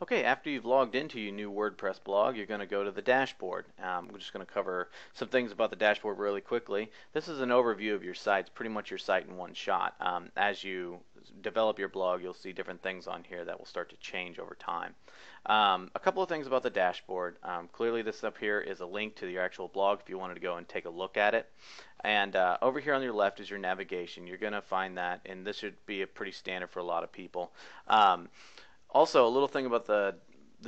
Okay, after you've logged into your new WordPress blog, you're going to go to the dashboard. We're just going to cover some things about the dashboard really quickly. This is an overview of your site. It's pretty much your site in one shot. As you develop your blog, you'll see different things on here that will start to change over time. A couple of things about the dashboard. Clearly this up here is a link to your actual blog if you wanted to go and take a look at it. And over here on your left is your navigation. You're going to find that, and this should be a pretty standard for a lot of people. Also, a little thing about the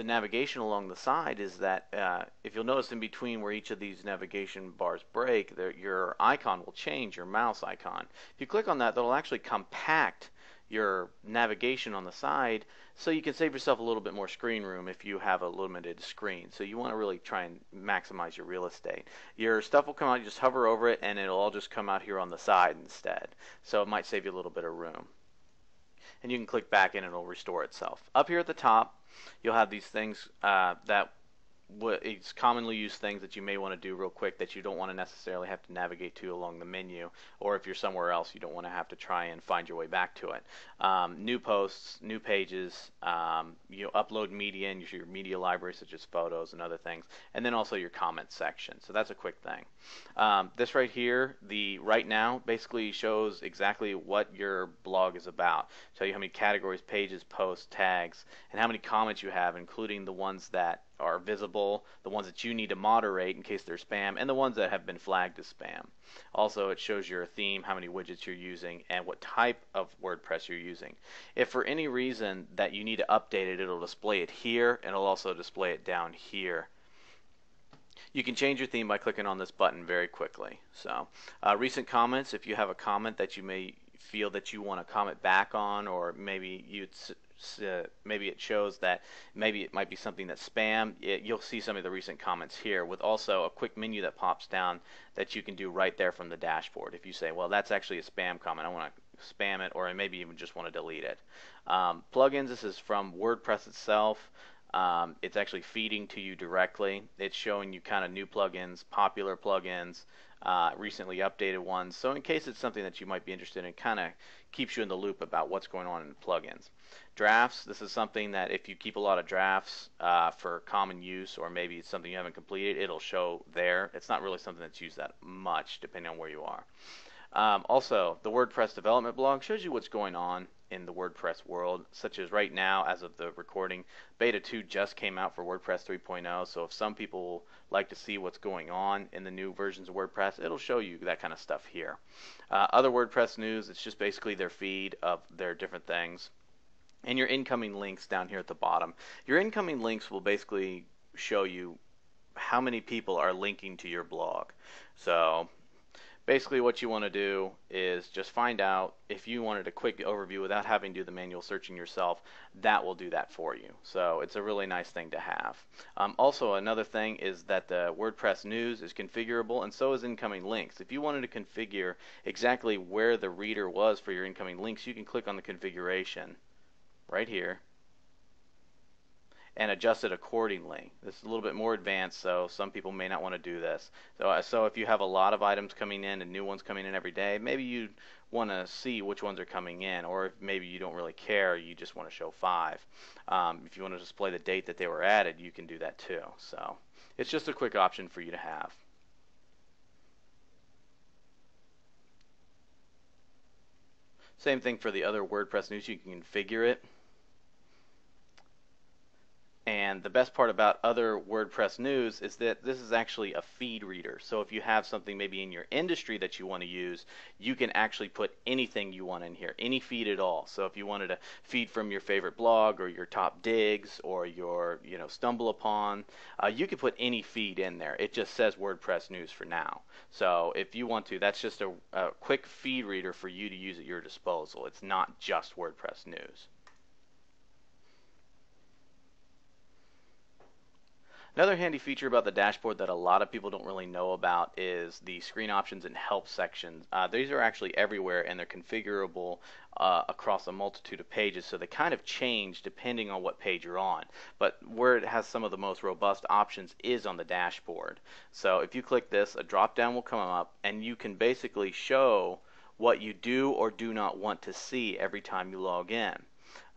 navigation along the side is that if you'll notice in between where each of these navigation bars break, your icon will change, your mouse icon. If you click on that, that'll actually compact your navigation on the side so you can save yourself a little bit more screen room if you have a limited screen. So you want to really try and maximize your real estate. Your stuff will come out, you just hover over it, and it'll all just come out here on the side instead. So it might save you a little bit of room. And you can click back and it'll restore itself. Up here at the top, you'll have these things that it's commonly used things that you may want to do real quick that you don't want to necessarily have to navigate to along the menu, or if you're somewhere else you don't want to have to try and find your way back to it. New posts, new pages, you upload media in your media library such as photos and other things, and then also your comments section. So that's a quick thing. This right here, the right now, basically shows exactly what your blog is about. Tell you how many categories, pages, posts, tags, and how many comments you have, including the ones that are visible, the ones that you need to moderate in case they're spam, and the ones that have been flagged as spam. Also, it shows your theme, how many widgets you're using, and what type of WordPress you're using. If for any reason that you need to update it, it'll display it here, and it'll also display it down here. You can change your theme by clicking on this button very quickly. So, recent comments, if you have a comment that you may feel that you want to comment back on, or maybe maybe it shows that maybe it might be something that's spam, you'll see some of the recent comments here with also a quick menu that pops down that you can do right there from the dashboard. If you say, well, that's actually a spam comment, I want to spam it, or I maybe even just want to delete it. Plugins, this is from WordPress itself. It's actually feeding to you directly. It's showing you kind of new plugins, popular plugins, recently updated ones. So in case it's something that you might be interested in, it kind of keeps you in the loop about what's going on in the plugins. Drafts, this is something that if you keep a lot of drafts for common use, or maybe it's something you haven't completed, it'll show there. It's not really something that's used that much depending on where you are. Also, the WordPress development blog shows you what's going on in the WordPress world, such as right now, as of the recording, Beta 2 just came out for WordPress 3.0, so if some people like to see what's going on in the new versions of WordPress, it'll show you that kind of stuff here. Other WordPress news, it's just basically their feed of their different things. And your incoming links down here at the bottom. Your incoming links will basically show you how many people are linking to your blog. So basically what you want to do is just find out if you wanted a quick overview without having to do the manual searching yourself, that will do that for you. So it's a really nice thing to have. Also, another thing is that the WordPress news is configurable, and so is incoming links. If you wanted to configure exactly where the reader was for your incoming links, you can click on the configuration right here and adjust it accordingly. This is a little bit more advanced, so some people may not want to do this. So if you have a lot of items coming in and new ones coming in every day, maybe you want to see which ones are coming in, or if maybe you don't really care, you just want to show 5. If you want to display the date that they were added, you can do that too. So it's just a quick option for you to have. Same thing for the other WordPress news, you can configure it. And the best part about other WordPress news is that this is actually a feed reader. So if you have something maybe in your industry that you want to use, you can actually put anything you want in here, any feed at all. So if you wanted to feed from your favorite blog, or your top digs, or your stumble upon, you can put any feed in there. It just says WordPress news for now. So if you want to, that's just a quick feed reader for you to use at your disposal. It's not just WordPress news. Another handy feature about the dashboard that a lot of people don't really know about is the screen options and help sections. These are actually everywhere, and they're configurable across a multitude of pages, so they kind of change depending on what page you're on. But where it has some of the most robust options is on the dashboard. So if you click this, a drop down will come up, and you can basically show what you do or do not want to see every time you log in.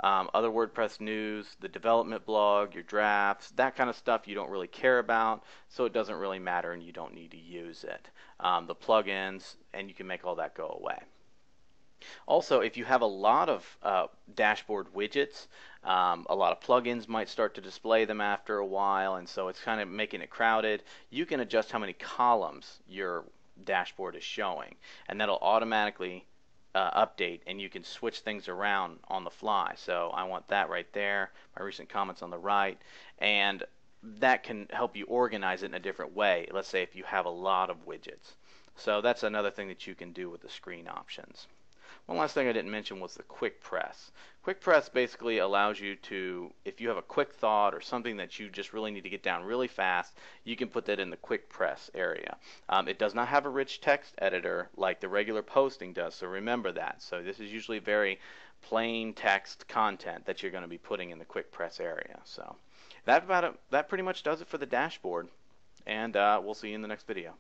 Other WordPress news, the development blog, your drafts, that kind of stuff you don't really care about, so it doesn't really matter and you don't need to use it. The plugins, and you can make all that go away. Also, if you have a lot of dashboard widgets, a lot of plugins might start to display them after a while, and so it's kind of making it crowded. You can adjust how many columns your dashboard is showing, and that'll automatically update, and you can switch things around on the fly. So I want that right there, my recent comments on the right, and that can help you organize it in a different way. Let's say if you have a lot of widgets. So that's another thing that you can do with the screen options. One last thing I didn't mention was the quick press. Quick press basically allows you to, if you have a quick thought or something that you just really need to get down really fast, you can put that in the quick press area. It does not have a rich text editor like the regular posting does, so remember that. So this is usually very plain text content that you're going to be putting in the quick press area. So that pretty much does it for the dashboard, and we'll see you in the next video.